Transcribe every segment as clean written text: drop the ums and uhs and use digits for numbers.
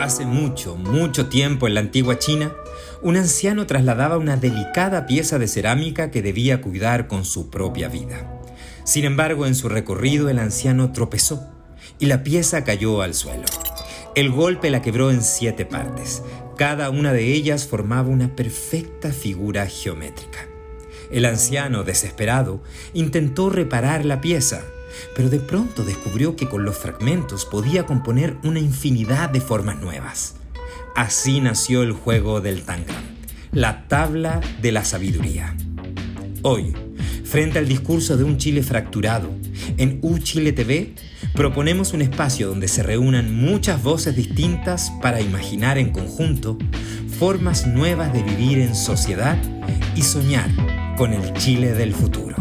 Hace mucho, mucho tiempo en la antigua China, un anciano trasladaba una delicada pieza de cerámica que debía cuidar con su propia vida. Sin embargo, en su recorrido el anciano tropezó y la pieza cayó al suelo. El golpe la quebró en 7 partes. Cada una de ellas formaba una perfecta figura geométrica. El anciano, desesperado, intentó reparar la pieza, pero de pronto descubrió que con los fragmentos podía componer una infinidad de formas nuevas. Así nació el juego del Tangram, la tabla de la sabiduría. Hoy, frente al discurso de un Chile fracturado, en UChile TV proponemos un espacio donde se reúnan muchas voces distintas para imaginar en conjunto formas nuevas de vivir en sociedad y soñar con el Chile del futuro.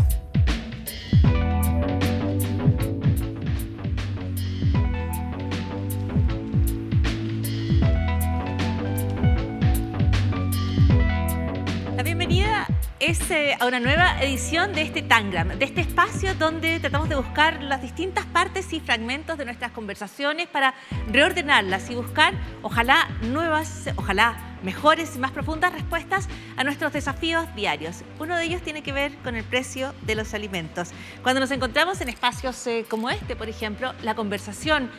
A una nueva edición de este Tangram, de este espacio donde tratamos de buscar las distintas partes y fragmentos de nuestras conversaciones para reordenarlas y buscar, ojalá nuevas, ojalá mejores y más profundas respuestas a nuestros desafíos diarios. Uno de ellos tiene que ver con el precio de los alimentos. Cuando nos encontramos en espacios como este, por ejemplo, la conversación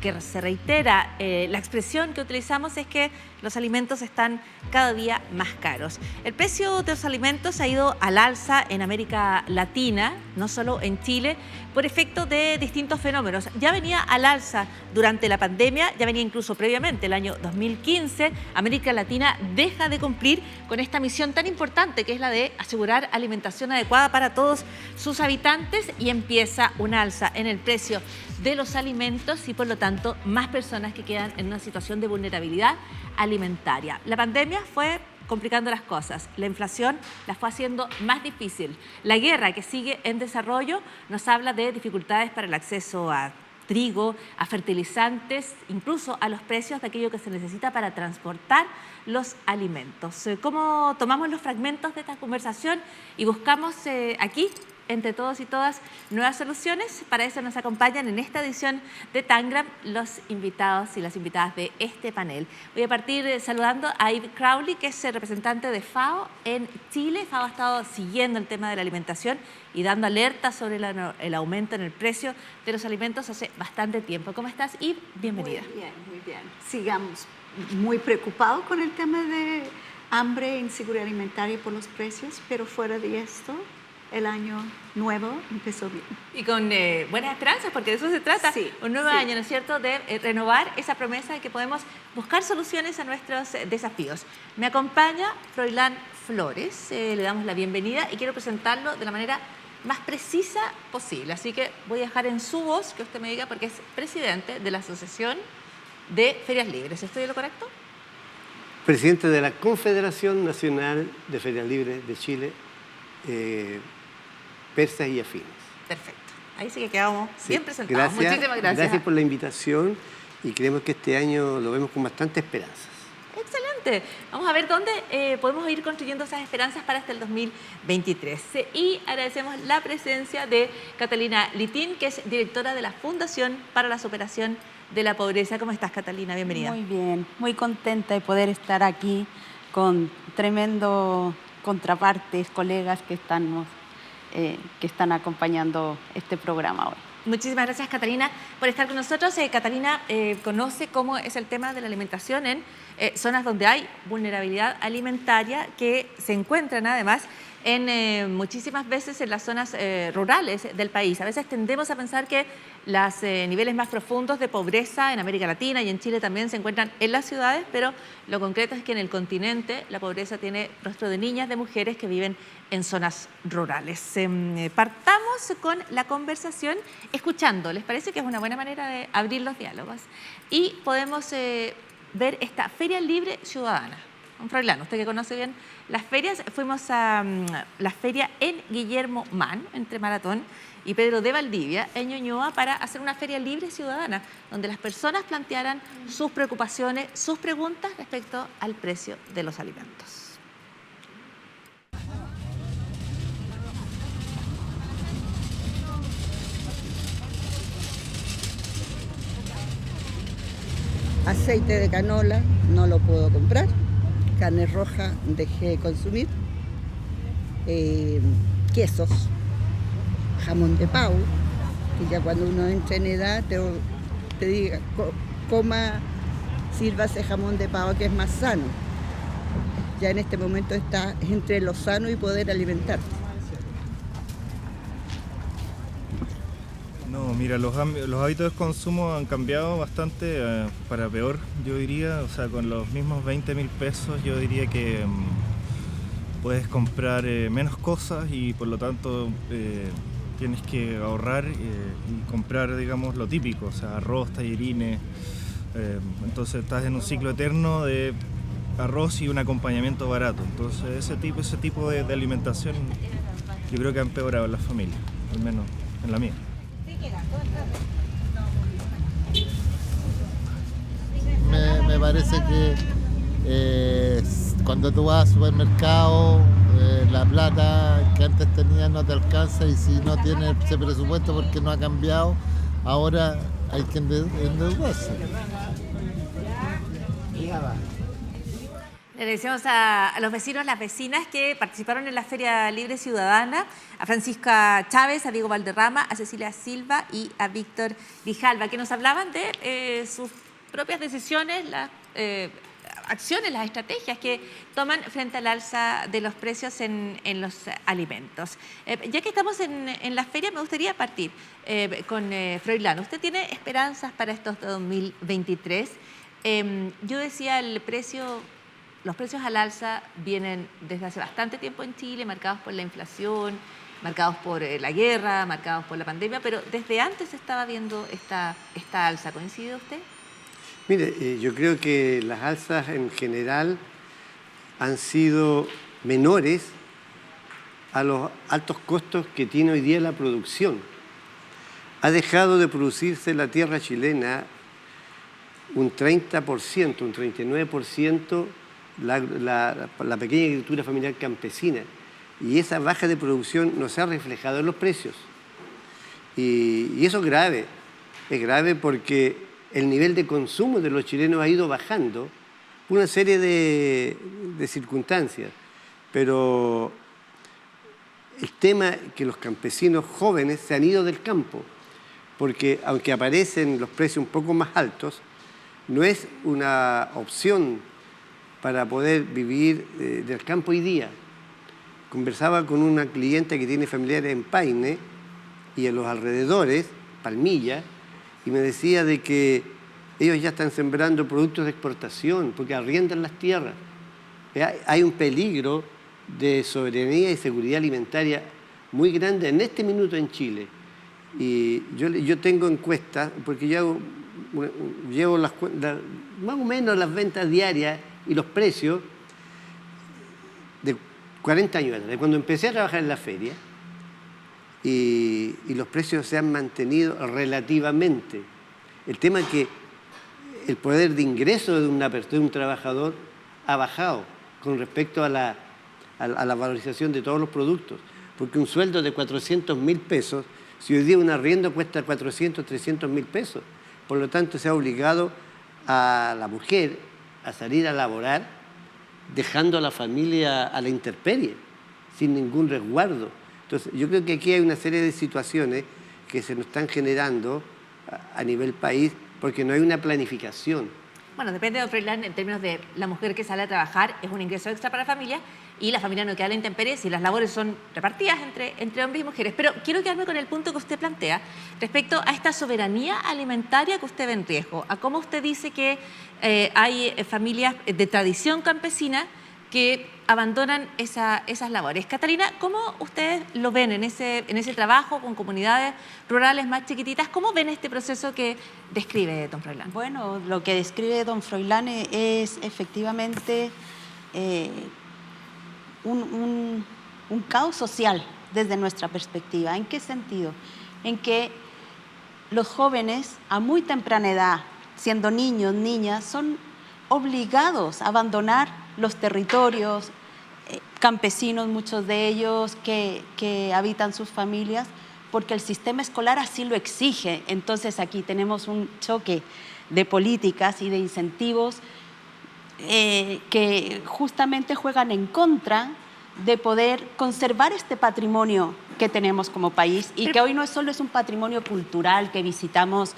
que se reitera, la expresión que utilizamos es que los alimentos están cada día más caros. El precio de los alimentos ha ido al alza en América Latina, no solo en Chile, por efecto de distintos fenómenos. Ya venía al alza durante la pandemia, ya venía incluso previamente, el año 2015. América Latina deja de cumplir con esta misión tan importante que es la de asegurar alimentación adecuada para todos sus habitantes y empieza un alza en el precio de los alimentos y por lo tanto más personas que quedan en una situación de vulnerabilidad alimentaria. La pandemia fue complicando las cosas. La inflación las fue haciendo más difícil. La guerra que sigue en desarrollo nos habla de dificultades para el acceso a trigo, a fertilizantes, incluso a los precios de aquello que se necesita para transportar los alimentos. ¿Cómo tomamos los fragmentos de esta conversación y buscamos aquí, entre todos y todas, nuevas soluciones? Para eso nos acompañan en esta edición de Tangram los invitados y las invitadas de este panel. Voy a partir saludando a Yves Crowley, que es el representante de FAO en Chile. FAO ha estado siguiendo el tema de la alimentación y dando alerta sobre el aumento en el precio de los alimentos hace bastante tiempo. ¿Cómo estás, Yves? Bienvenida. Muy bien, muy bien. Sigamos muy preocupados con el tema de hambre e inseguridad alimentaria por los precios, pero fuera de esto, el año nuevo empezó bien. Y con buenas esperanzas, porque de eso se trata. Sí, un nuevo año, ¿no es cierto?, de renovar esa promesa de que podemos buscar soluciones a nuestros desafíos. Me acompaña Froilán Flores, le damos la bienvenida y quiero presentarlo de la manera más precisa posible. Así que voy a dejar en su voz que usted me diga, porque es presidente de la Asociación de Ferias Libres. ¿Estoy en lo correcto? Presidente de la Confederación Nacional de Ferias Libres de Chile, persas y afines. Perfecto. Ahí sí que quedamos bien presentados. Gracias, muchísimas gracias. Gracias por la invitación y creemos que este año lo vemos con bastante esperanzas. Excelente. Vamos a ver dónde podemos ir construyendo esas esperanzas para hasta el 2023. Y agradecemos la presencia de Catalina Litín, que es directora de la Fundación para la Superación de la Pobreza. ¿Cómo estás, Catalina? Bienvenida. Muy bien, muy contenta de poder estar aquí con tremendo contrapartes, colegas que están acompañando este programa hoy. Muchísimas gracias, Catalina, por estar con nosotros. Catalina conoce cómo es el tema de la alimentación en zonas donde hay vulnerabilidad alimentaria, que se encuentran además en muchísimas veces en las zonas rurales del país. A veces tendemos a pensar que los niveles más profundos de pobreza en América Latina y en Chile también se encuentran en las ciudades, pero lo concreto es que en el continente la pobreza tiene rostro de niñas, de mujeres que viven en zonas rurales. Partamos con la conversación escuchando. ¿Les parece que es una buena manera de abrir los diálogos? Y podemos ver esta Feria Libre Ciudadana. Froilán, usted que conoce bien las ferias, fuimos a la feria en Guillermo Mann, entre Maratón y Pedro de Valdivia, en Ñuñoa, para hacer una feria libre ciudadana, donde las personas plantearan sus preocupaciones, sus preguntas respecto al precio de los alimentos. Aceite de canola no lo puedo comprar. Carne roja dejé de consumir. Quesos, jamón de pavo, y ya cuando uno entra en edad te diga, coma, sírvase jamón de pavo que es más sano. Ya en este momento está entre lo sano y poder alimentarte. No, mira, los hábitos de consumo han cambiado bastante para peor, yo diría. O sea, con los mismos 20.000 pesos yo diría que puedes comprar menos cosas y por lo tanto tienes que ahorrar y comprar, digamos, lo típico, o sea, arroz, tallarines. Entonces estás en un ciclo eterno de arroz y un acompañamiento barato. Entonces ese tipo de alimentación yo creo que ha empeorado en las familias, al menos en la mía. Me parece que cuando tú vas al supermercado, la plata que antes tenías no te alcanza, y si no tienes ese presupuesto porque no ha cambiado, ahora hay que endeudarse. Le agradecemos a los vecinos, las vecinas que participaron en la Feria Libre Ciudadana, a Francisca Chávez, a Diego Valderrama, a Cecilia Silva y a Víctor Grijalva, que nos hablaban de sus propias decisiones, las acciones, las estrategias que toman frente al alza de los precios en los alimentos. Ya que estamos en la feria, me gustaría partir con Froilán. ¿Usted tiene esperanzas para estos 2023? Yo decía, los precios al alza vienen desde hace bastante tiempo en Chile, marcados por la inflación, marcados por la guerra, marcados por la pandemia, pero desde antes se estaba viendo esta alza. ¿Coincide usted? Mire, yo creo que las alzas en general han sido menores a los altos costos que tiene hoy día la producción. Ha dejado de producirse la tierra chilena un 30%, un 39%, la pequeña agricultura familiar campesina. Y esa baja de producción no se ha reflejado en los precios. Y eso es grave. Es grave porque el nivel de consumo de los chilenos ha ido bajando por una serie de circunstancias. Pero el tema es que los campesinos jóvenes se han ido del campo, porque aunque aparecen los precios un poco más altos, no es una opción para poder vivir del campo hoy día. Conversaba con una clienta que tiene familiares en Paine y en los alrededores, Palmilla, y me decía de que ellos ya están sembrando productos de exportación porque arriendan las tierras. Hay un peligro de soberanía y seguridad alimentaria muy grande en este minuto en Chile. Y yo tengo encuestas, porque yo llevo más o menos las ventas diarias y los precios de 40 años atrás, de cuando empecé a trabajar en la feria, y los precios se han mantenido relativamente. El tema es que el poder de ingreso de un trabajador ha bajado con respecto a la valorización de todos los productos, porque un sueldo de 400.000 pesos, si hoy día un arriendo cuesta 400, 300.000 pesos, por lo tanto se ha obligado a la mujer a salir a laborar dejando a la familia a la intemperie, sin ningún resguardo. Entonces, yo creo que aquí hay una serie de situaciones que se nos están generando a nivel país porque no hay una planificación. Bueno, depende de Froilán en términos de la mujer que sale a trabajar, es un ingreso extra para la familia, y la familia no queda a la intemperie si las labores son repartidas entre hombres y mujeres. Pero quiero quedarme con el punto que usted plantea respecto a esta soberanía alimentaria que usted ve en riesgo, a cómo usted dice que hay familias de tradición campesina que abandonan esas labores. Catalina, ¿cómo ustedes lo ven en ese trabajo con comunidades rurales más chiquititas? ¿Cómo ven este proceso que describe don Froilán? Bueno, lo que describe don Froilán es efectivamente un caos social desde nuestra perspectiva. ¿En qué sentido? En que los jóvenes a muy temprana edad, siendo niños, niñas, son obligados a abandonar los territorios campesinos, muchos de ellos que habitan sus familias, porque el sistema escolar así lo exige. Entonces aquí tenemos un choque de políticas y de incentivos que justamente juegan en contra de poder conservar este patrimonio que tenemos como país y que hoy no solo es un patrimonio cultural que visitamos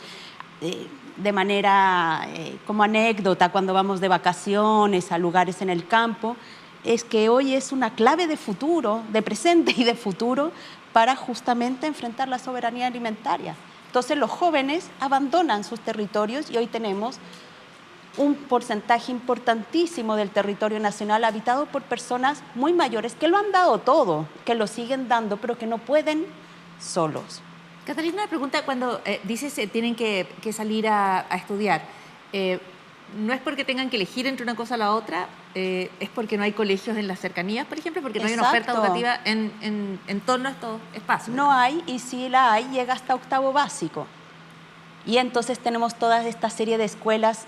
de manera como anécdota cuando vamos de vacaciones a lugares en el campo, es que hoy es una clave de futuro, de presente y de futuro para justamente enfrentar la soberanía alimentaria. Entonces los jóvenes abandonan sus territorios y hoy tenemos un porcentaje importantísimo del territorio nacional habitado por personas muy mayores que lo han dado todo, que lo siguen dando, pero que no pueden solos. Catalina, una pregunta cuando dices tienen que salir a estudiar. ¿No es porque tengan que elegir entre una cosa o la otra? ¿Es porque no hay colegios en las cercanías, por ejemplo? ¿Porque no hay una oferta educativa en torno a estos espacios? No hay, y si la hay, llega hasta octavo básico. Y entonces tenemos toda esta serie de escuelas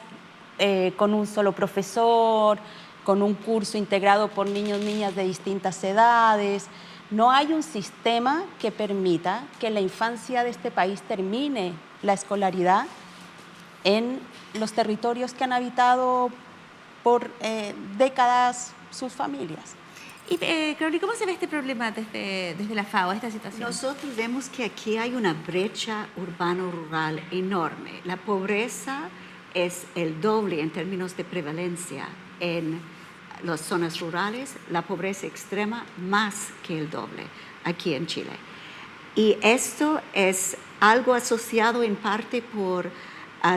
con un solo profesor, con un curso integrado por niños y niñas de distintas edades. No hay un sistema que permita que la infancia de este país termine la escolaridad en los territorios que han habitado por décadas sus familias. Y, Crowley, ¿cómo se ve este problema desde la FAO, esta situación? Nosotros vemos que aquí hay una brecha urbano-rural enorme. La pobreza es el doble en términos de prevalencia en las zonas rurales, la pobreza extrema más que el doble aquí en Chile. Y esto es algo asociado en parte por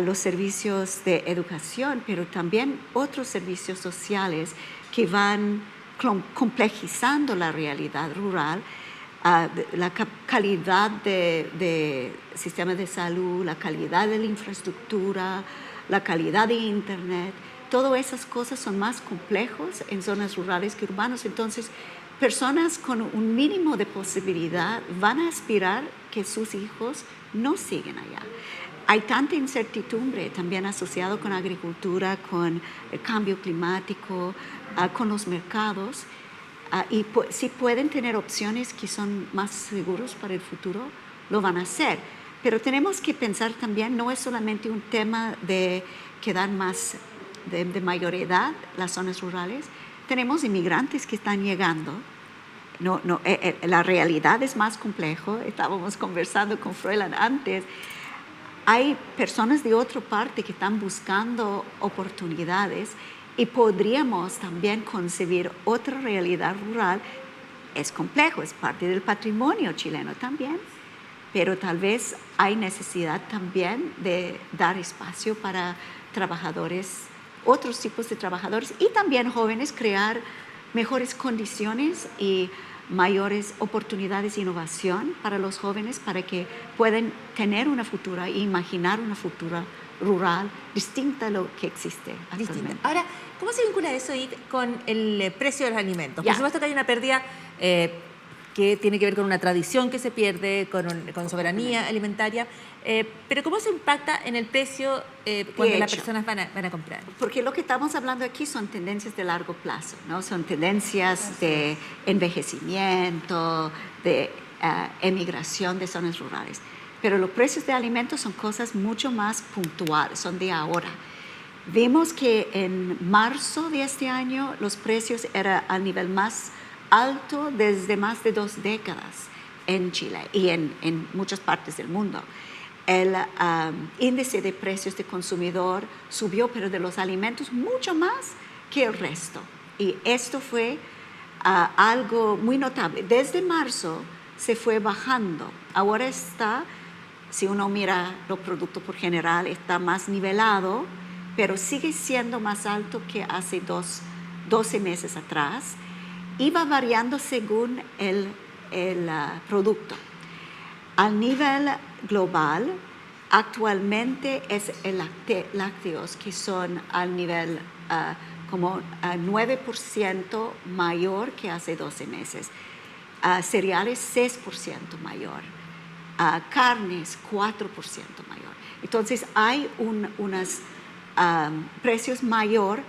los servicios de educación, pero también otros servicios sociales que van complejizando la realidad rural, la calidad de sistema de salud, la calidad de la infraestructura, la calidad de internet. Todas esas cosas son más complejos en zonas rurales que urbanos. Entonces, personas con un mínimo de posibilidad van a aspirar que sus hijos no sigan allá. Hay tanta incertidumbre también asociado con agricultura, con el cambio climático, con los mercados. Y si pueden tener opciones que son más seguros para el futuro, lo van a hacer. Pero tenemos que pensar también, no es solamente un tema de quedar más de mayor edad, las zonas rurales. Tenemos inmigrantes que están llegando. La realidad es más complejo. Estábamos conversando con Froilan antes. Hay personas de otra parte que están buscando oportunidades y podríamos también concebir otra realidad rural. Es complejo, es parte del patrimonio chileno también, pero tal vez hay necesidad también de dar espacio para trabajadores, otros tipos de trabajadores y también jóvenes, crear mejores condiciones y mayores oportunidades de innovación para los jóvenes para que puedan tener una futura e imaginar una futura rural distinta a lo que existe actualmente. Ahora, ¿cómo se vincula eso con el precio de los alimentos? Ya. Por supuesto que hay una pérdida que tiene que ver con una tradición que se pierde, con soberanía alimentaria, pero ¿cómo se impacta en el precio cuando las personas van a comprar? Porque lo que estamos hablando aquí son tendencias de largo plazo, ¿no? Son tendencias de envejecimiento, de emigración de zonas rurales. Pero los precios de alimentos son cosas mucho más puntuales, son de ahora. Vimos que en marzo de este año los precios eran al nivel más alto desde más de 2 décadas en Chile y en muchas partes del mundo. El índice de precios de consumidor subió, pero de los alimentos mucho más que el resto. Y esto fue algo muy notable. Desde marzo se fue bajando. Ahora está, si uno mira los productos por general, está más nivelado, pero sigue siendo más alto que hace 12 meses atrás. Y va variando según el producto. A nivel global, actualmente es el lácteos que son al nivel como 9% mayor que hace 12 meses. Cereales 6% mayor. Carnes 4% mayor. Entonces hay unos precios mayor,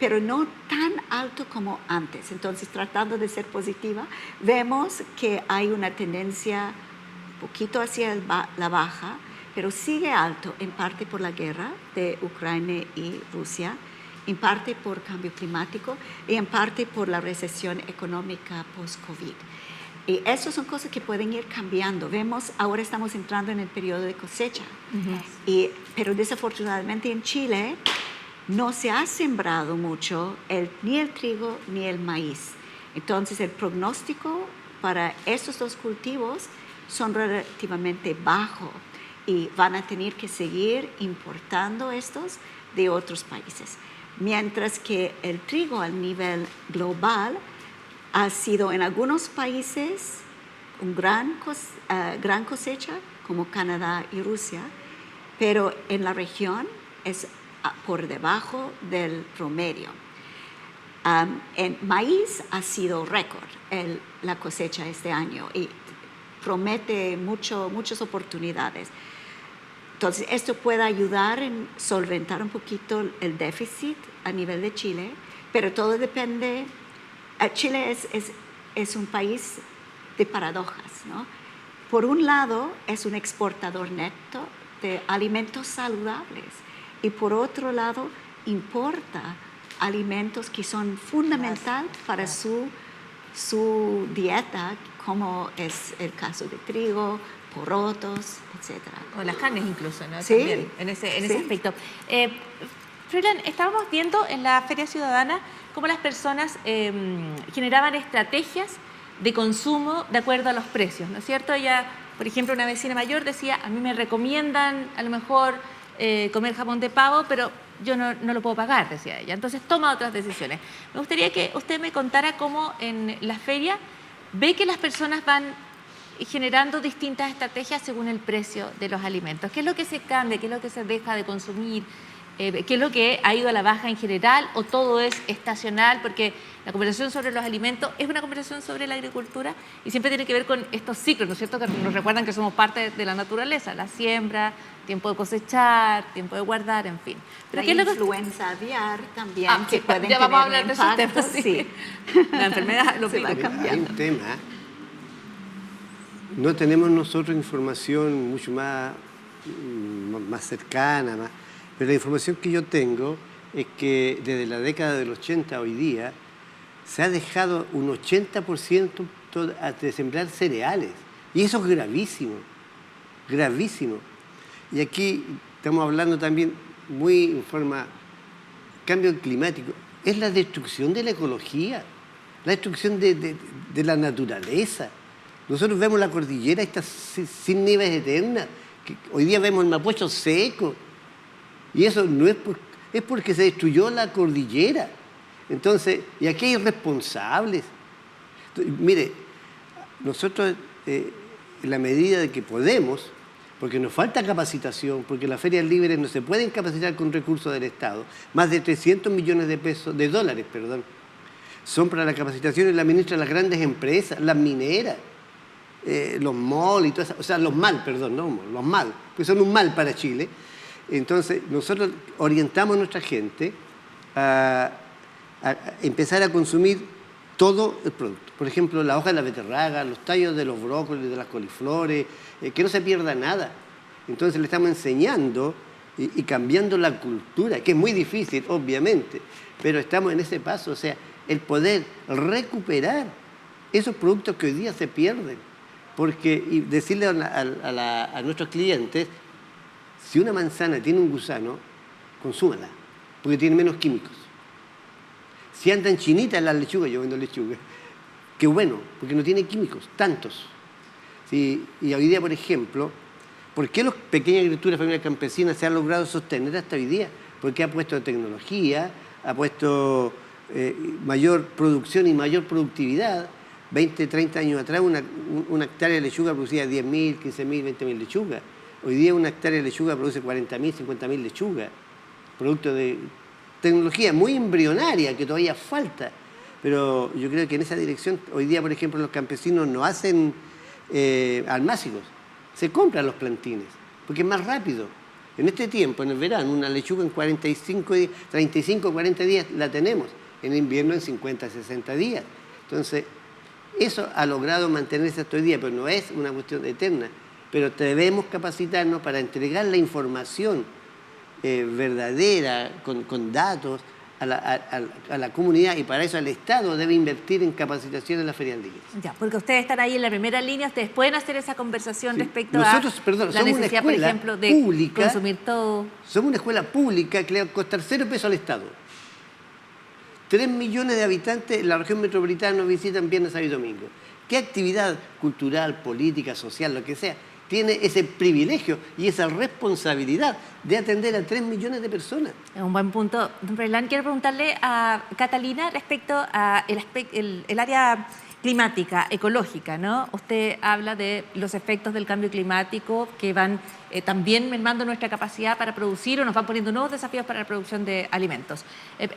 pero no tan alto como antes. Entonces, tratando de ser positiva, vemos que hay una tendencia un poquito hacia la baja, pero sigue alto, en parte por la guerra de Ucrania y Rusia, en parte por cambio climático y en parte por la recesión económica post-COVID. Y esas son cosas que pueden ir cambiando. Vemos, ahora estamos entrando en el periodo de cosecha, pero desafortunadamente en Chile no se ha sembrado mucho ni el trigo ni el maíz. Entonces el pronóstico para estos dos cultivos son relativamente bajos y van a tener que seguir importando estos de otros países. Mientras que el trigo a nivel global ha sido en algunos países un gran cosecha, como Canadá y Rusia, pero en la región es por debajo del promedio. En maíz ha sido récord la cosecha este año y promete muchas oportunidades. Entonces, esto puede ayudar en solventar un poquito el déficit a nivel de Chile, pero todo depende. Chile es un país de paradojas, ¿no? Por un lado, es un exportador neto de alimentos saludables y por otro lado, importa alimentos que son fundamentales para su dieta, como es el caso de trigo, porotos, etc. O las carnes incluso, ¿no? Sí. También, en ese aspecto. Froilán, estábamos viendo en la Feria Ciudadana cómo las personas generaban estrategias de consumo de acuerdo a los precios, ¿no es cierto? Ella, por ejemplo, una vecina mayor decía, a mí me recomiendan a lo mejor comer jamón de pavo, pero yo no lo puedo pagar, decía ella. Entonces toma otras decisiones. Me gustaría que usted me contara cómo en la feria ve que las personas van generando distintas estrategias según el precio de los alimentos. ¿Qué es lo que se cambia? ¿Qué es lo que se deja de consumir? ¿Qué es lo que ha ido a la baja en general o todo es estacional? Porque la conversación sobre los alimentos es una conversación sobre la agricultura y siempre tiene que ver con estos ciclos, ¿no es cierto? Que nos recuerdan que somos parte de la naturaleza, la siembra, tiempo de cosechar, tiempo de guardar, en fin. Pero ¿qué es lo que... influenza aviar también, que sí, pueden ya vamos a tener hablar de esos impacto, temas, sí. La enfermedad lo se va pica. cambiando. Hay un tema. No tenemos nosotros información mucho más cercana, pero la información que yo tengo es que desde la década del 80 hoy día se ha dejado un 80% de sembrar cereales. Y eso es gravísimo, gravísimo. Y aquí estamos hablando también muy en forma cambio climático. Es la destrucción de la ecología, la destrucción de la naturaleza. Nosotros vemos la cordillera, está sin nieves eternas. Hoy día vemos el Mapocho seco. Y eso no es porque se destruyó la cordillera. Entonces, y aquí hay responsables. Entonces, mire, nosotros, en la medida de que podemos, porque nos falta capacitación, porque las ferias libres no se pueden capacitar con recursos del Estado, más de 300 millones de dólares, son para la capacitación y la ministra de las grandes empresas, las mineras, los malls y todo eso, o sea, los mal, pues son un mal para Chile. Entonces, nosotros orientamos a nuestra gente a empezar a consumir todo el producto. Por ejemplo, la hoja de la beterraga, los tallos de los brócolis, de las coliflores, que no se pierda nada. Entonces, le estamos enseñando y cambiando la cultura, que es muy difícil, obviamente, pero estamos en ese paso, o sea, el poder recuperar esos productos que hoy día se pierden. Porque, y decirle a nuestros clientes, si una manzana tiene un gusano, consúmala, porque tiene menos químicos. Si andan chinitas las lechugas, yo vendo lechugas, qué bueno, porque no tiene químicos, tantos. ¿Sí? Y hoy día, por ejemplo, ¿por qué las pequeñas agriculturas familiares campesinas se han logrado sostener hasta hoy día? Porque ha puesto tecnología, ha puesto mayor producción y mayor productividad. 20, 30 años atrás, una hectárea de lechuga producía 10.000, 15.000, 20.000 lechugas. Hoy día una hectárea de lechuga produce 40.000, 50.000 lechugas. Producto de tecnología muy embrionaria que todavía falta. Pero yo creo que en esa dirección, hoy día, por ejemplo, los campesinos no hacen almácigos. Se compran los plantines, porque es más rápido. En este tiempo, en el verano, una lechuga en 35, 40 días la tenemos. En el invierno en 50, 60 días. Entonces, eso ha logrado mantenerse hasta hoy día, pero no es una cuestión eterna. pero debemos capacitarnos para entregar la información verdadera, con datos, a la comunidad, y para eso el Estado debe invertir en capacitación en la Feria del Libro. Ya, porque ustedes están ahí en la primera línea, ustedes pueden hacer esa conversación Sí. respecto Nosotros, a perdón, la somos una necesidad, por escuela ejemplo, de pública. consumir todo. Somos una escuela pública que le va a costar 0 pesos al Estado. 3 millones de habitantes en la región metropolitana nos visitan viernes, sábado y domingo. ¿Qué actividad cultural, política, social, lo que sea, tiene ese privilegio y esa responsabilidad de atender a 3 millones de personas? Es un buen punto. Don Froilán, quiero preguntarle a Catalina respecto a el área climática, ecológica, ¿no? Usted habla de los efectos del cambio climático que van también mermando nuestra capacidad para producir o nos van poniendo nuevos desafíos para la producción de alimentos.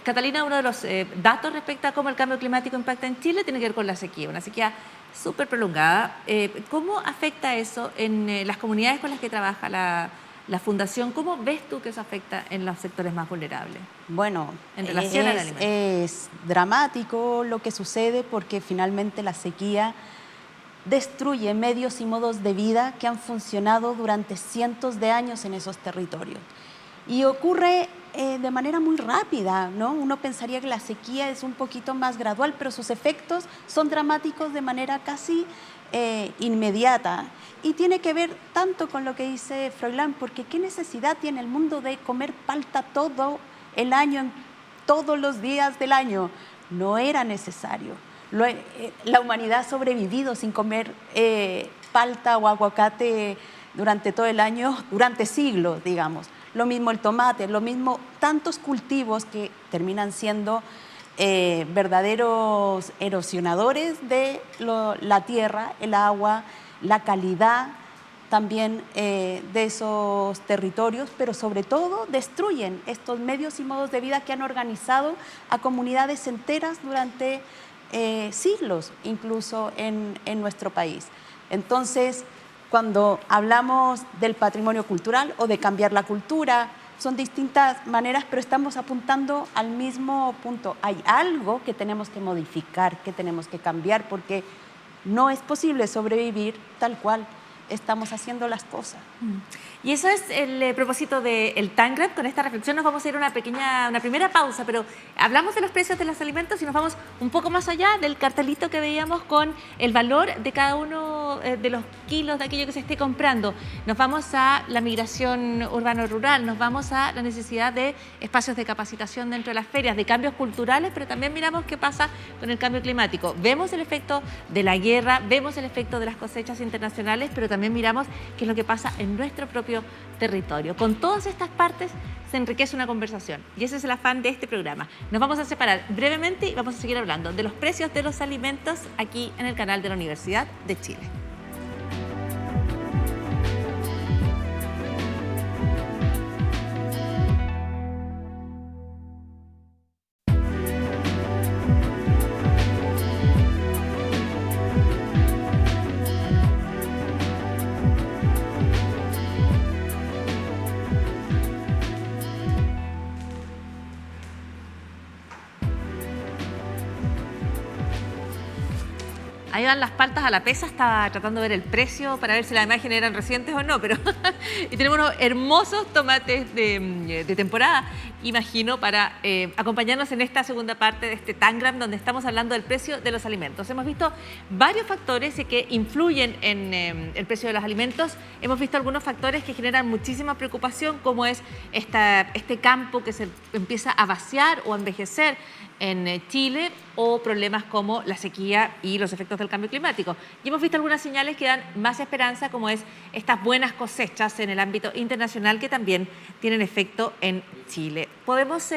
Catalina, uno de los datos respecto a cómo el cambio climático impacta en Chile tiene que ver con la sequía, una sequía súper prolongada. ¿Cómo afecta eso en las comunidades con las que trabaja la Fundación? ¿Cómo ves tú que eso afecta en los sectores más vulnerables? Bueno, En relación al alimento. es dramático lo que sucede porque finalmente la sequía destruye medios y modos de vida que han funcionado durante cientos de años en esos territorios. Y ocurre de manera muy rápida, ¿no? Uno pensaría que la sequía es un poquito más gradual, pero sus efectos son dramáticos de manera casi inmediata. Y tiene que ver tanto con lo que dice Froilán, porque ¿qué necesidad tiene el mundo de comer palta todo el año, todos los días del año? No era necesario. La humanidad ha sobrevivido sin comer palta o aguacate durante todo el año, durante siglos, digamos. Lo mismo el tomate, lo mismo tantos cultivos que terminan siendo verdaderos erosionadores de la tierra, el agua, la calidad también de esos territorios, pero sobre todo destruyen estos medios y modos de vida que han organizado a comunidades enteras durante siglos, incluso en nuestro país. Entonces, cuando hablamos del patrimonio cultural o de cambiar la cultura, son distintas maneras, pero estamos apuntando al mismo punto. Hay algo que tenemos que modificar, que tenemos que cambiar, porque no es posible sobrevivir tal cual estamos haciendo las cosas. Y eso es el propósito del Tangram. Con esta reflexión nos vamos a ir a una primera pausa, pero hablamos de los precios de los alimentos y nos vamos un poco más allá del cartelito que veíamos con el valor de cada uno de los kilos de aquello que se esté comprando. Nos vamos a la migración urbano-rural, nos vamos a la necesidad de espacios de capacitación dentro de las ferias, de cambios culturales, pero también miramos qué pasa con el cambio climático. Vemos el efecto de la guerra, vemos el efecto de las cosechas internacionales, pero también miramos qué es lo que pasa en nuestro propio territorio. Con todas estas partes se enriquece una conversación y ese es el afán de este programa. Nos vamos a separar brevemente y vamos a seguir hablando de los precios de los alimentos aquí en el canal de la Universidad de Chile. Ahí van las paltas a la pesa, estaba tratando de ver el precio para ver si las imágenes eran recientes o no, pero y tenemos unos hermosos tomates de temporada, imagino, para acompañarnos en esta segunda parte de este Tangram, donde estamos hablando del precio de los alimentos. Hemos visto varios factores que influyen en el precio de los alimentos. Hemos visto algunos factores que generan muchísima preocupación, como es este campo que se empieza a vaciar o a envejecer en Chile, o problemas como la sequía y los efectos del cambio climático. Y hemos visto algunas señales que dan más esperanza, como es estas buenas cosechas en el ámbito internacional que también tienen efecto en Chile. Podemos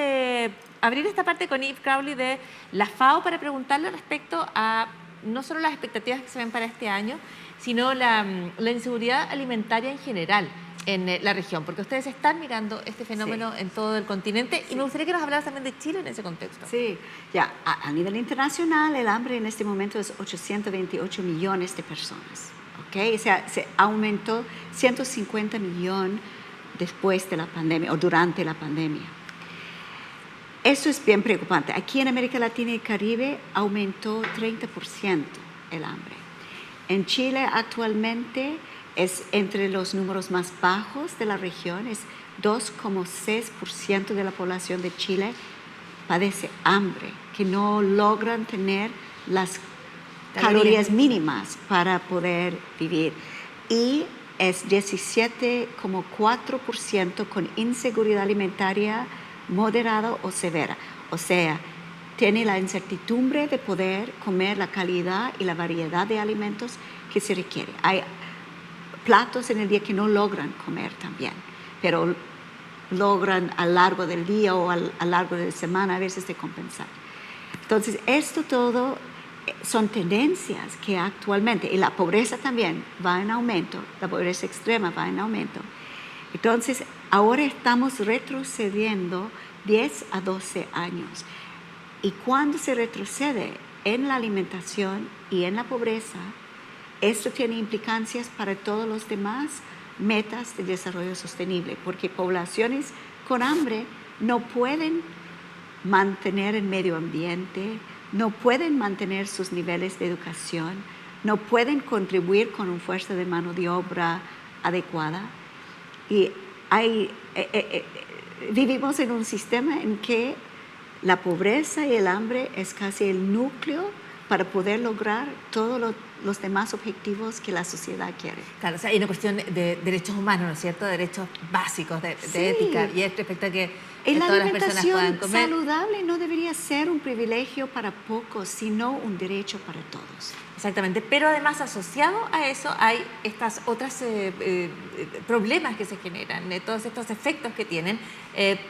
abrir esta parte con Yves Crowley de la FAO para preguntarle respecto a no solo las expectativas que se ven para este año, sino la inseguridad alimentaria en general en la región, porque ustedes están mirando este fenómeno en todo el continente y me gustaría que nos hablaras también de Chile en ese contexto. Sí, ya, a nivel internacional el hambre en este momento es 828 millones de personas, ¿ok? O sea, se aumentó 150 millones después de la pandemia o durante la pandemia. Eso es bien preocupante. Aquí en América Latina y Caribe aumentó 30% el hambre. En Chile actualmente es entre los números más bajos de la región, es 2,6% de la población de Chile padece hambre, que no logran tener las calorías mínimas para poder vivir. Y es 17,4% con inseguridad alimentaria moderada o severa. O sea, tiene la incertidumbre de poder comer la calidad y la variedad de alimentos que se requiere. Hay platos en el día que no logran comer también, pero logran a lo largo del día o a lo largo de la semana a veces de compensar. Entonces, esto todo son tendencias que actualmente, y la pobreza también va en aumento, la pobreza extrema va en aumento. Entonces, ahora estamos retrocediendo 10 a 12 años. Y cuando se retrocede en la alimentación y en la pobreza, esto tiene implicancias para todos los demás metas de desarrollo sostenible, porque poblaciones con hambre no pueden mantener el medio ambiente, no pueden mantener sus niveles de educación, no pueden contribuir con una fuerza de mano de obra adecuada. Y vivimos en un sistema en que la pobreza y el hambre es casi el núcleo para poder lograr todos los demás objetivos que la sociedad quiere. Claro, o sea, hay una cuestión de derechos humanos, ¿no es cierto? Derechos básicos de ética, y es respecto a que la todas las personas puedan alimentación comer. saludable no debería ser un privilegio para pocos, sino un derecho para todos. Exactamente, pero además asociado a eso hay estas otras problemas que se generan, todos estos efectos que tienen.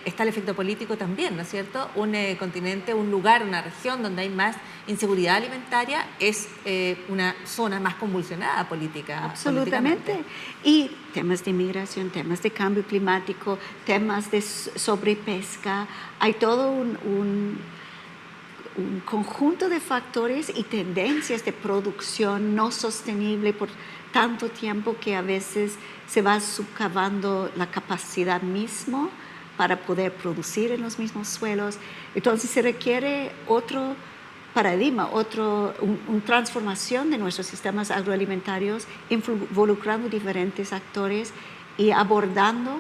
Está el efecto político también, ¿no es cierto? Un continente, un lugar, una región donde hay más inseguridad alimentaria es una zona más convulsionada política. Absolutamente. Y temas de inmigración, temas de cambio climático, temas de sobrepesca, hay todo un conjunto de factores y tendencias de producción no sostenible por tanto tiempo que a veces se va socavando la capacidad misma para poder producir en los mismos suelos. Entonces se requiere otro paradigma, una transformación de nuestros sistemas agroalimentarios, involucrando diferentes actores y abordando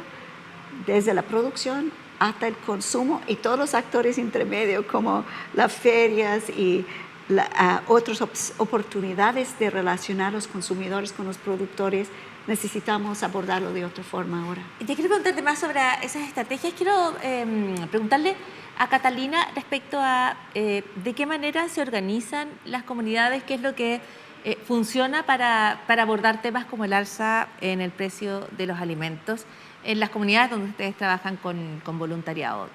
desde la producción hasta el consumo y todos los actores intermedios como las ferias y otras oportunidades de relacionar los consumidores con los productores. Necesitamos abordarlo de otra forma ahora. Y te quiero preguntarte más sobre esas estrategias. Quiero preguntarle a Catalina respecto a de qué manera se organizan las comunidades, qué es lo que funciona para abordar temas como el alza en el precio de los alimentos en las comunidades donde ustedes trabajan con voluntariado.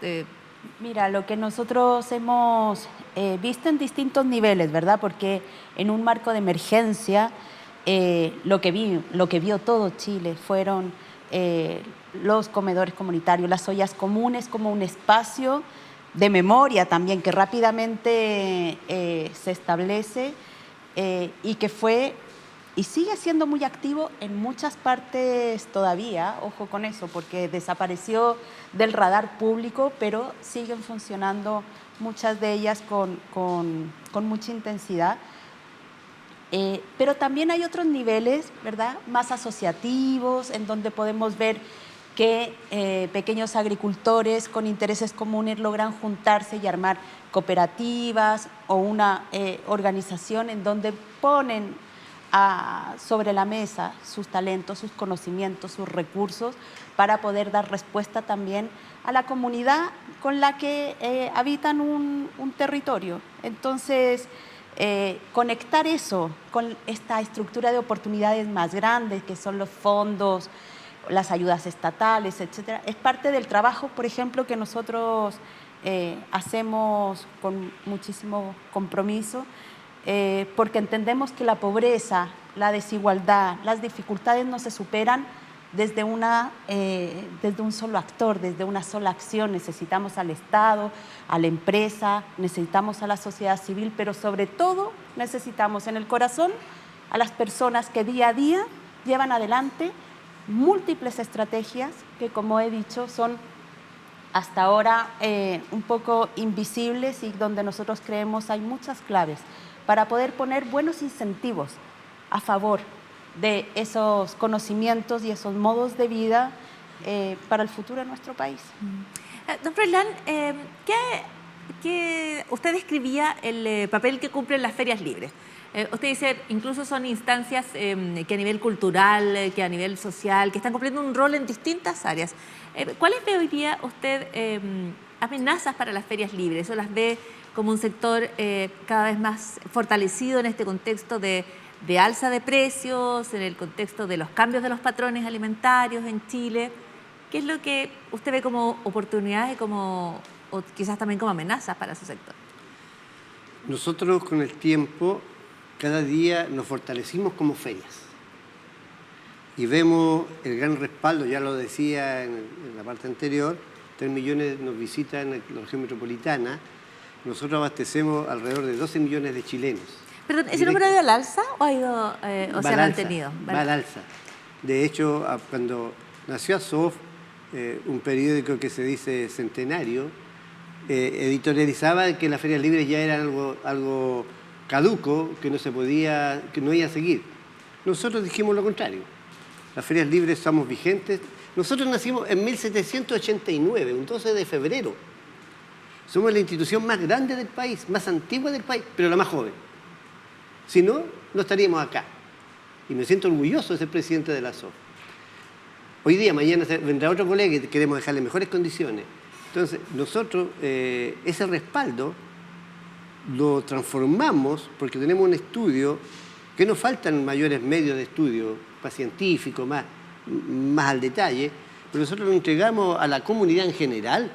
Mira, lo que nosotros hemos visto en distintos niveles, ¿verdad? Porque en un marco de emergencia, lo que vio todo Chile fueron los comedores comunitarios, las ollas comunes como un espacio de memoria también que rápidamente se establece y que fue y sigue siendo muy activo en muchas partes todavía, ojo con eso, porque desapareció del radar público, pero siguen funcionando muchas de ellas con mucha intensidad. Pero también hay otros niveles, ¿verdad?, más asociativos, en donde podemos ver que pequeños agricultores con intereses comunes logran juntarse y armar cooperativas o una organización en donde ponen sobre la mesa sus talentos, sus conocimientos, sus recursos para poder dar respuesta también a la comunidad con la que habitan un territorio. Entonces, conectar eso con esta estructura de oportunidades más grandes que son los fondos, las ayudas estatales, etcétera, es parte del trabajo, por ejemplo, que nosotros hacemos con muchísimo compromiso, porque entendemos que la pobreza, la desigualdad, las dificultades no se superan desde un solo actor, desde una sola acción. Necesitamos al Estado, a la empresa, necesitamos a la sociedad civil, pero sobre todo necesitamos en el corazón a las personas que día a día llevan adelante múltiples estrategias que, como he dicho, son hasta ahora un poco invisibles y donde nosotros creemos hay muchas claves para poder poner buenos incentivos a favor de esos conocimientos y esos modos de vida para el futuro de nuestro país. Don Froilán, ¿qué usted describía el papel que cumplen las ferias libres? Usted dice, incluso son instancias que a nivel cultural, que a nivel social, que están cumpliendo un rol en distintas áreas. ¿Cuáles ve hoy día usted amenazas para las ferias libres? ¿O las ve como un sector cada vez más fortalecido en este contexto de alza de precios, en el contexto de los cambios de los patrones alimentarios en Chile? ¿Qué es lo que usted ve como oportunidades o quizás también como amenazas para su sector? Nosotros con el tiempo cada día nos fortalecimos como ferias y vemos el gran respaldo, ya lo decía en la parte anterior, 3 millones nos visitan en la región metropolitana, nosotros abastecemos alrededor de 12 millones de chilenos. Perdón, ¿ese número ha ido al alza o se ha mantenido? Va al alza. De hecho, cuando nació Azof, un periódico que se dice centenario, editorializaba que las ferias libres ya eran algo caduco, que no iba a seguir. Nosotros dijimos lo contrario. Las ferias libres estamos vigentes. Nosotros nacimos en 1789, un 12 de febrero. Somos la institución más grande del país, más antigua del país, pero la más joven. Si no, no estaríamos acá. Y me siento orgulloso de ser presidente de la SOF. Hoy día, mañana vendrá otro colega y queremos dejarle mejores condiciones. Entonces, nosotros ese respaldo lo transformamos porque tenemos un estudio que nos faltan mayores medios de estudio, más científico, más al detalle, pero nosotros lo entregamos a la comunidad en general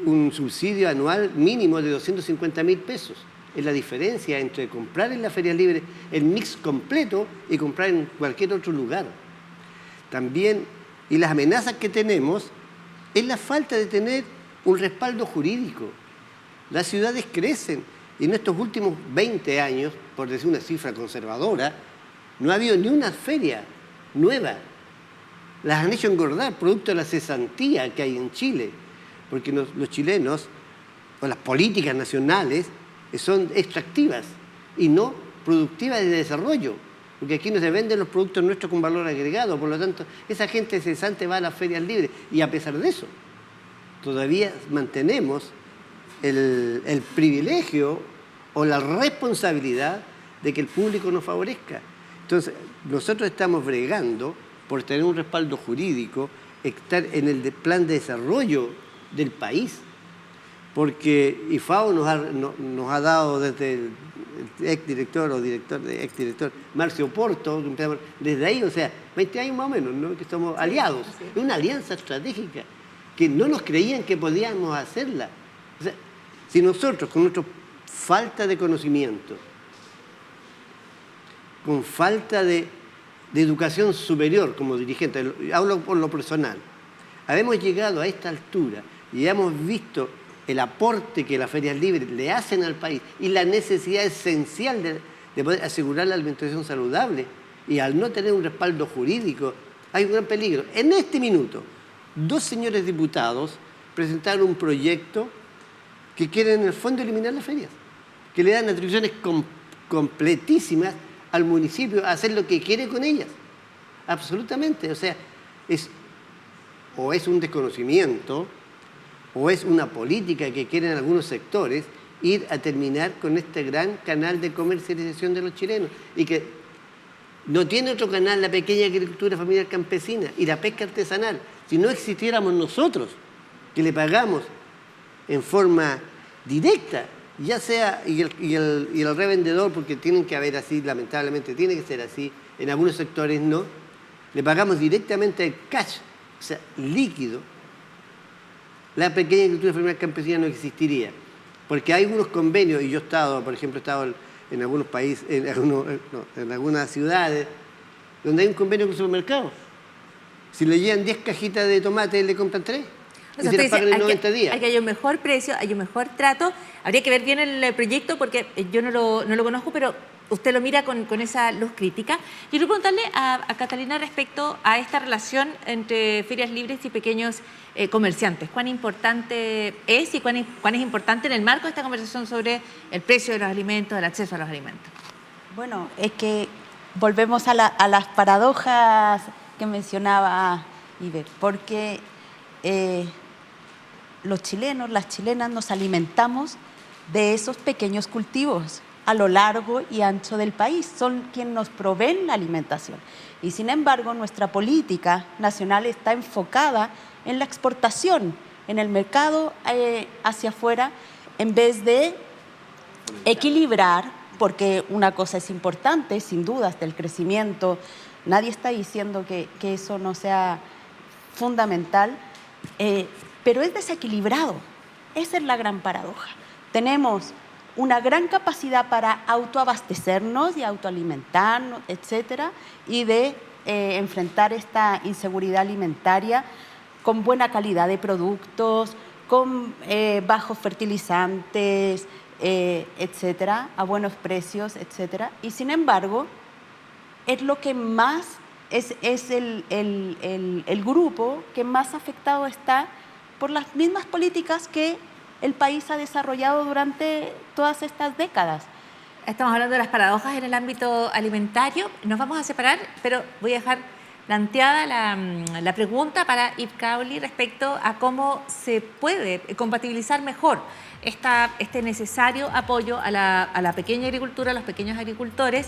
un subsidio anual mínimo de 250.000 pesos. Es la diferencia entre comprar en la feria libre el mix completo y comprar en cualquier otro lugar. También, y las amenazas que tenemos, es la falta de tener un respaldo jurídico. Las ciudades crecen y en estos últimos 20 años, por decir una cifra conservadora, no ha habido ni una feria nueva. Las han hecho engordar producto de la cesantía que hay en Chile, porque los chilenos, o las políticas nacionales, son extractivas y no productivas de desarrollo, porque aquí no se venden los productos nuestros con valor agregado, por lo tanto, esa gente cesante va a las ferias libres y a pesar de eso, todavía mantenemos el privilegio o la responsabilidad de que el público nos favorezca. Entonces, nosotros estamos bregando por tener un respaldo jurídico, estar en el plan de desarrollo del país, porque IFAO nos ha dado desde el exdirector o exdirector Marcio Porto, desde ahí, o sea, 20 años más o menos, ¿no? Que somos aliados. Es una alianza estratégica que no nos creían que podíamos hacerla. O sea, si nosotros, con nuestra falta de conocimiento, con falta de educación superior como dirigente, hablo por lo personal, habemos llegado a esta altura y hemos visto el aporte que las ferias libres le hacen al país y la necesidad esencial de poder asegurar la alimentación saludable, y al no tener un respaldo jurídico hay un gran peligro. En este minuto, 2 señores diputados presentaron un proyecto que quieren en el fondo eliminar las ferias, que le dan atribuciones completísimas al municipio a hacer lo que quiere con ellas. Absolutamente. O sea, es un desconocimiento o es una política que quieren algunos sectores ir a terminar con este gran canal de comercialización de los chilenos y que no tiene otro canal la pequeña agricultura familiar campesina y la pesca artesanal. Si no existiéramos nosotros, que le pagamos en forma directa, ya sea, y el revendedor, porque tienen que haber así, lamentablemente tiene que ser así, en algunos sectores no, le pagamos directamente el cash, o sea, líquido, la pequeña agricultura familiar campesina no existiría. Porque hay algunos convenios, y yo he estado, por ejemplo, en algunos países, en algunas ciudades, donde hay un convenio con el supermercado. Si le llegan 10 cajitas de tomate, le compran 3. O sea, y se las pagan en 90 días. Hay que haya un mejor precio, hay un mejor trato. Habría que ver bien el proyecto porque yo no lo conozco, pero usted lo mira con esa luz crítica. Yo quiero preguntarle a Catalina respecto a esta relación entre ferias libres y pequeños comerciantes. ¿Cuán importante es y cuán es importante en el marco de esta conversación sobre el precio de los alimentos, el acceso a los alimentos? Bueno, es que volvemos a las paradojas que mencionaba Iber, porque los chilenos, las chilenas nos alimentamos de esos pequeños cultivos a lo largo y ancho del país, son quienes nos proveen la alimentación. Y sin embargo, nuestra política nacional está enfocada en la exportación, en el mercado hacia afuera, en vez de equilibrar, porque una cosa es importante, sin dudas, del crecimiento, nadie está diciendo que eso no sea fundamental, pero es desequilibrado. Esa es la gran paradoja. Tenemos una gran capacidad para autoabastecernos y autoalimentarnos, etcétera, y de enfrentar esta inseguridad alimentaria con buena calidad de productos, con bajos fertilizantes, etcétera, a buenos precios, etcétera. Y sin embargo, es lo que más es el grupo que más afectado está por las mismas políticas que el país ha desarrollado durante todas estas décadas. Estamos hablando de las paradojas en el ámbito alimentario. Nos vamos a separar, pero voy a dejar planteada la pregunta para Yves Crowley respecto a cómo se puede compatibilizar mejor este necesario apoyo a la pequeña agricultura, a los pequeños agricultores,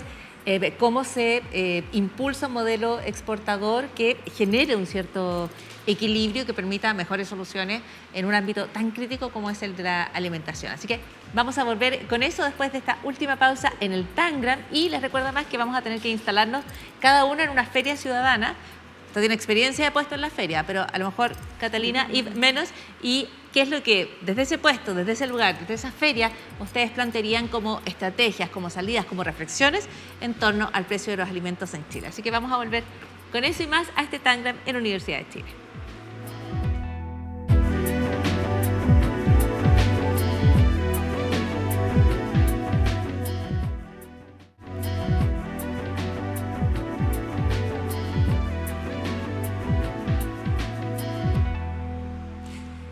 cómo se impulsa un modelo exportador que genere un cierto equilibrio que permita mejores soluciones en un ámbito tan crítico como es el de la alimentación. Así que vamos a volver con eso después de esta última pausa en el Tangram, y les recuerdo más que vamos a tener que instalarnos cada uno en una feria ciudadana. Usted tiene experiencia de puesto en la feria, pero a lo mejor Catalina y menos. ¿Y qué es lo que desde ese puesto, desde ese lugar, desde esa feria, ustedes plantearían como estrategias, como salidas, como reflexiones en torno al precio de los alimentos en Chile? Así que vamos a volver con eso y más a este Tangram en Universidad de Chile.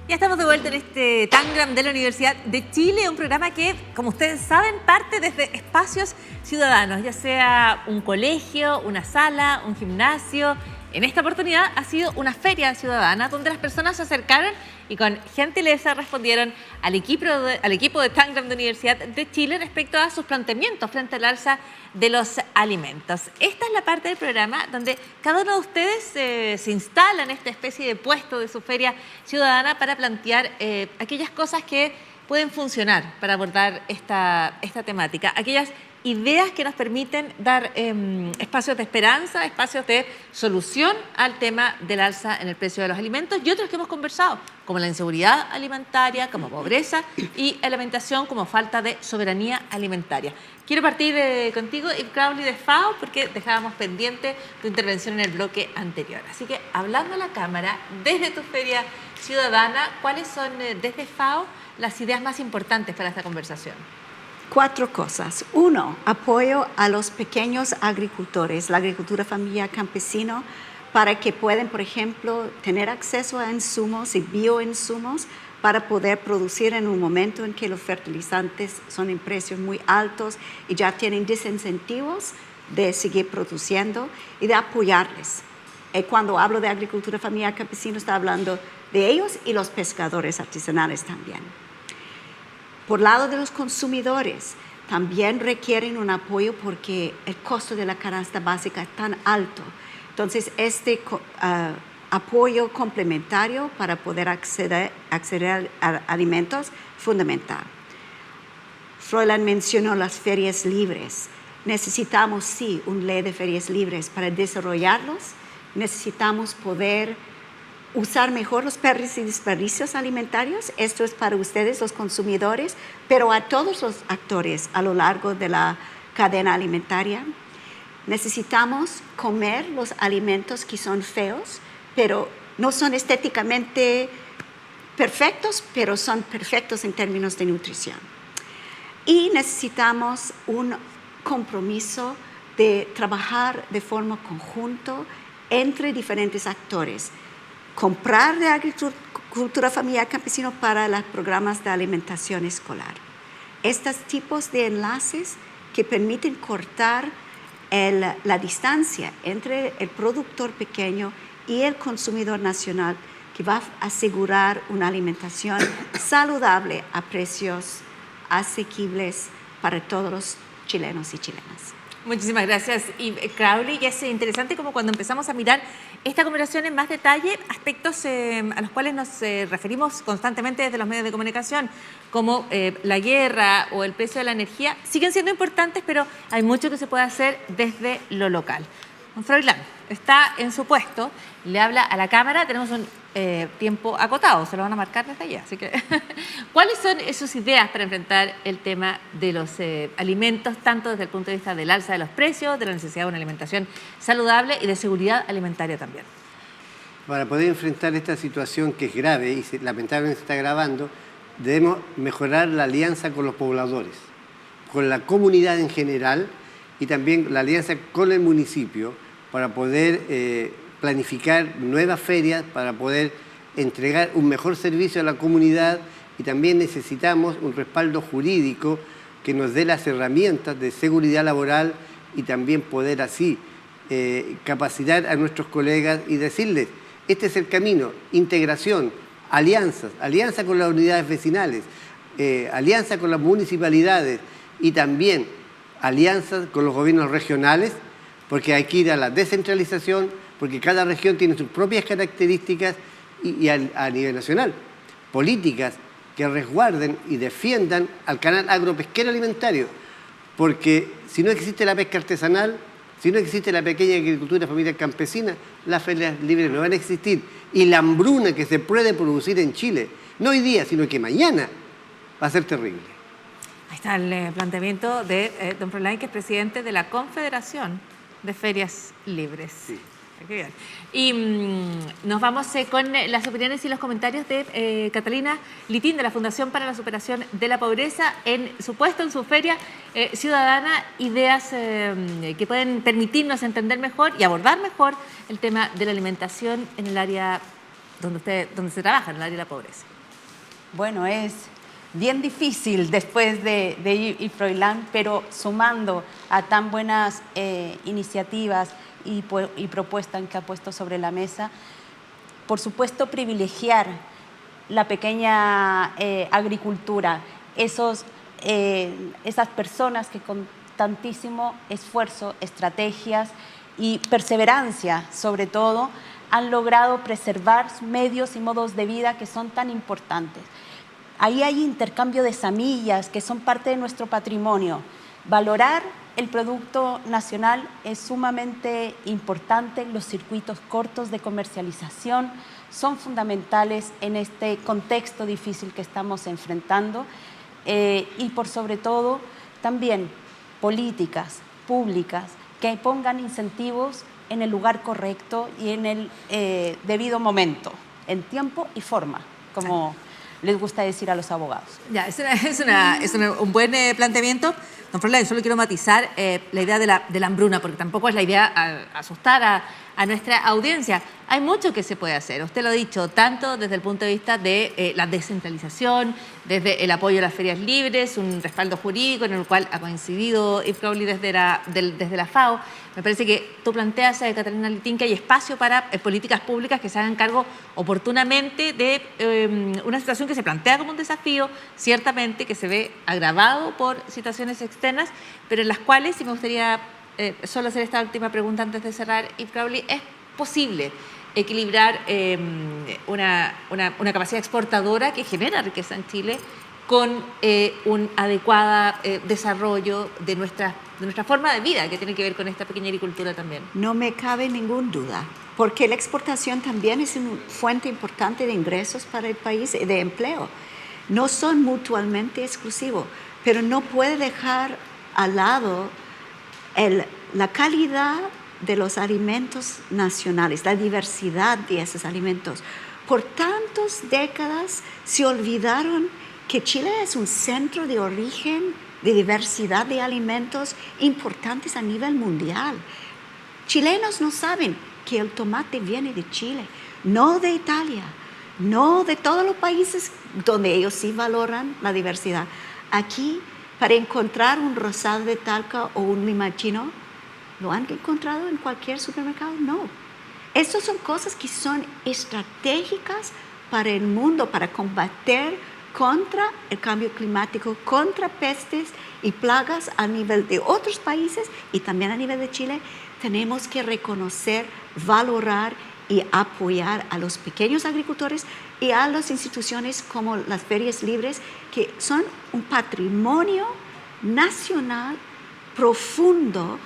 Ya estamos de vuelta en este Tangram de la Universidad de Chile, un programa que, como ustedes saben, parte desde espacios ciudadanos, ya sea un colegio, una sala, un gimnasio. En esta oportunidad ha sido una feria ciudadana donde las personas se acercaron y con gentileza respondieron al equipo de Tangram de Universidad de Chile respecto a sus planteamientos frente al alza de los alimentos. Esta es la parte del programa donde cada uno de ustedes se instala en esta especie de puesto de su feria ciudadana para plantear aquellas cosas que pueden funcionar para abordar esta temática, aquellas ideas que nos permiten dar espacios de esperanza, espacios de solución al tema del alza en el precio de los alimentos, y otros que hemos conversado, como la inseguridad alimentaria, como pobreza y alimentación como falta de soberanía alimentaria. Quiero partir contigo, Yves Crowley de FAO, porque dejábamos pendiente tu intervención en el bloque anterior. Así que, hablando a la cámara, desde tu feria ciudadana, ¿cuáles son desde FAO las ideas más importantes para esta conversación? 4 cosas. 1, apoyo a los pequeños agricultores, la agricultura familiar campesino, para que puedan, por ejemplo, tener acceso a insumos y bioinsumos para poder producir en un momento en que los fertilizantes son en precios muy altos y ya tienen desincentivos de seguir produciendo, y de apoyarles. Cuando hablo de agricultura familiar campesina, estoy hablando de ellos y los pescadores artesanales también. Por lado de los consumidores, también requieren un apoyo porque el costo de la canasta básica es tan alto. Entonces, este apoyo complementario para poder acceder a alimentos es fundamental. Froilan mencionó las ferias libres. Necesitamos, sí, una ley de ferias libres para desarrollarlos. Necesitamos poder usar mejor los pérdidas y desperdicios alimentarios. Esto es para ustedes, los consumidores, pero a todos los actores a lo largo de la cadena alimentaria. Necesitamos comer los alimentos que son feos, pero no son estéticamente perfectos, pero son perfectos en términos de nutrición. Y necesitamos un compromiso de trabajar de forma conjunta entre diferentes actores. Comprar de agricultura familiar campesino para los programas de alimentación escolar. Estos tipos de enlaces que permiten cortar la distancia entre el productor pequeño y el consumidor nacional, que va a asegurar una alimentación saludable a precios asequibles para todos los chilenos y chilenas. Muchísimas gracias, Eve Crowley. Y es interesante como cuando empezamos a mirar esta conversación en más detalle, aspectos a los cuales nos referimos constantemente desde los medios de comunicación, como la guerra o el precio de la energía, siguen siendo importantes, pero hay mucho que se puede hacer desde lo local. Don Froilán está en su puesto, le habla a la cámara, tenemos un tiempo acotado, se lo van a marcar desde allá. Así que, ¿cuáles son sus ideas para enfrentar el tema de los alimentos, tanto desde el punto de vista del alza de los precios, de la necesidad de una alimentación saludable y de seguridad alimentaria también? Para poder enfrentar esta situación que es grave y lamentablemente se está agravando, debemos mejorar la alianza con los pobladores, con la comunidad en general y también la alianza con el municipio para poder planificar nuevas ferias, para poder entregar un mejor servicio a la comunidad, y también necesitamos un respaldo jurídico que nos dé las herramientas de seguridad laboral y también poder así capacitar a nuestros colegas y decirles, este es el camino, integración, alianzas, alianza con las unidades vecinales, alianza con las municipalidades y también alianzas con los gobiernos regionales, porque hay que ir a la descentralización, porque cada región tiene sus propias características y a nivel nacional. Políticas que resguarden y defiendan al canal agropesquero alimentario, porque si no existe la pesca artesanal, si no existe la pequeña agricultura familiar campesina, las ferias libres no van a existir. Y la hambruna que se puede producir en Chile, no hoy día, sino que mañana, va a ser terrible. Ahí está el planteamiento de don Froilán, que es presidente de la Confederación de Ferias Libres. Sí. Qué bien. Y nos vamos con las opiniones y los comentarios de Catalina Litín, de la Fundación para la Superación de la Pobreza, en su puesto, en su feria ciudadana, ideas que pueden permitirnos entender mejor y abordar mejor el tema de la alimentación en el área donde se trabaja, en el área de la pobreza. Bueno, es bien difícil después de Eve Froilán, pero sumando a tan buenas iniciativas y propuestas que ha puesto sobre la mesa, por supuesto privilegiar la pequeña agricultura, esas personas que con tantísimo esfuerzo, estrategias y perseverancia sobre todo, han logrado preservar medios y modos de vida que son tan importantes. Ahí hay intercambio de semillas que son parte de nuestro patrimonio. Valorar el producto nacional es sumamente importante. Los circuitos cortos de comercialización son fundamentales en este contexto difícil que estamos enfrentando. Y por sobre todo, también políticas públicas que pongan incentivos en el lugar correcto y en el debido momento, en tiempo y forma, como les gusta decir a los abogados. Ya, es un buen planteamiento. Don Froilán, solo quiero matizar la idea de la hambruna, porque tampoco es la idea asustar a nuestra audiencia. Hay mucho que se puede hacer, usted lo ha dicho, tanto desde el punto de vista de la descentralización, desde el apoyo a las ferias libres, un respaldo jurídico en el cual ha coincidido Eve Crowley desde la FAO. Me parece que tú planteas, Catalina Litín, que hay espacio para políticas públicas que se hagan cargo oportunamente de una situación que se plantea como un desafío, ciertamente que se ve agravado por situaciones externas, pero en las cuales, y me gustaría solo hacer esta última pregunta antes de cerrar, Eve Crowley, ¿es posible equilibrar una capacidad exportadora que genera riqueza en Chile con un adecuado desarrollo de nuestra forma de vida, que tiene que ver con esta pequeña agricultura también? No me cabe ninguna duda, porque la exportación también es una fuente importante de ingresos para el país y de empleo. No son mutuamente exclusivos, pero no puede dejar al lado la calidad de los alimentos nacionales, la diversidad de esos alimentos. Por tantas décadas se olvidaron que Chile es un centro de origen de diversidad de alimentos importantes a nivel mundial. Chilenos no saben que el tomate viene de Chile, no de Italia, no de todos los países donde ellos sí valoran la diversidad. Aquí, para encontrar un rosado de Talca o un limachino, ¿Lo han encontrado en cualquier supermercado? No. Estas son cosas que son estratégicas para el mundo, para combatir contra el cambio climático, contra pestes y plagas a nivel de otros países y también a nivel de Chile. Tenemos que reconocer, valorar y apoyar a los pequeños agricultores y a las instituciones como las ferias libres, que son un patrimonio nacional profundo,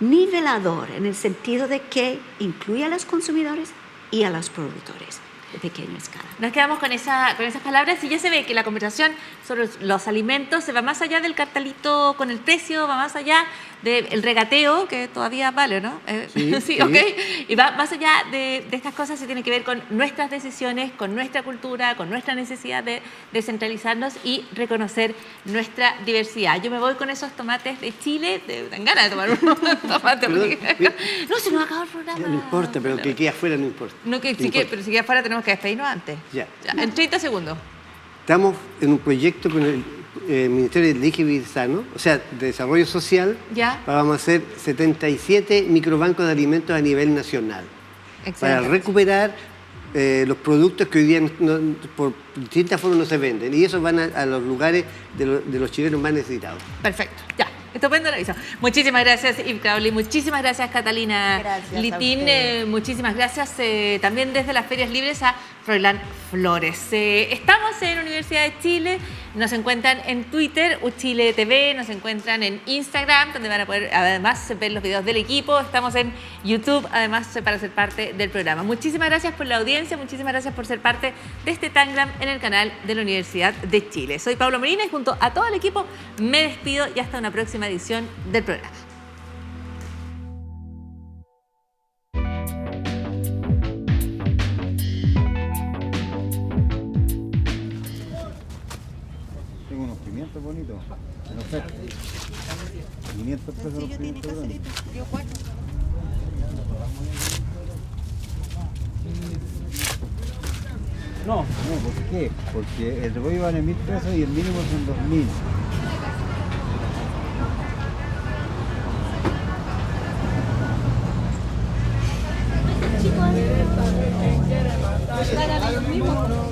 nivelador, en el sentido de que incluye a los consumidores y a los productores de pequeña escala. Nos quedamos con esas palabras y ya se ve que la conversación sobre los alimentos se va más allá del cartelito con el precio, va más allá del regateo, que todavía vale, ¿no? Sí, ok. Y va más allá de estas cosas, se tiene que ver con nuestras decisiones, con nuestra cultura, con nuestra necesidad de descentralizarnos y reconocer nuestra diversidad. Yo me voy con esos tomates de Chile, dan ganas de tomar unos tomates. No, se nos acabó el programa. No importa, pero que quede afuera no importa. No, pero si queda afuera tenemos que despedirnos antes. Ya. En 30 segundos. Estamos en un proyecto con el Ministerio de Líquido Sano, o sea, de Desarrollo Social. Ya. Vamos a hacer 77 microbancos de alimentos a nivel nacional. Excelente. Para recuperar los productos que hoy día por distintas formas no se venden. Y esos van a los lugares de los chilenos más necesitados. Perfecto, ya. Estupendo lo hizo. Muchísimas gracias, Yves Crowley. Muchísimas gracias, Catalina Gracias Litín. Muchísimas gracias también desde las Ferias Libres a Froilán Flores. Estamos en Universidad de Chile. Nos encuentran en Twitter, Uchile TV. Nos encuentran en Instagram, donde van a poder además ver los videos del equipo. Estamos en YouTube, además, para ser parte del programa. Muchísimas gracias por la audiencia. Muchísimas gracias por ser parte de este Tangram en el canal de la Universidad de Chile. Soy Pablo Molina y junto a todo el equipo me despido y hasta una próxima edición del programa. Tengo unos pimientos bonitos, en oferta. 500 pesos los pimientos grandes. No, ¿por qué? Porque el repollo vale 1.000 pesos y el mínimo son 2.000.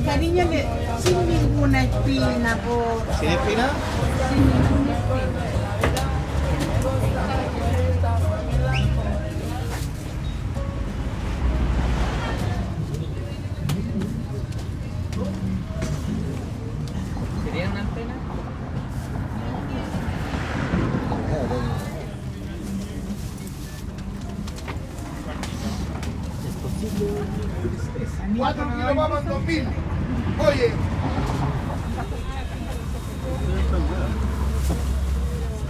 Cariño, sin ninguna espina, por... ¿Sin espina? Sin ninguna espina. ¿Sería una antena? Cuatro kilos vamos en 2.000. Oye.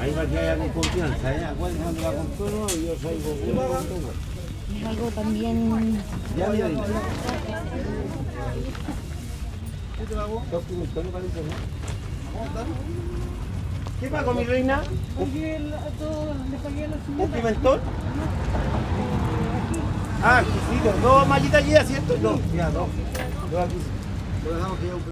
Ahí va que haya con confianza, ¿eh? Acuérdense cuando la compró, no, yo salgo con Es algo también... ya, mira. ¿Qué pago, mi reina? ¿Un pimentón? Ah, sí, dos mallitas allí, ¿cierto? No, ya, dos. Dos aquí.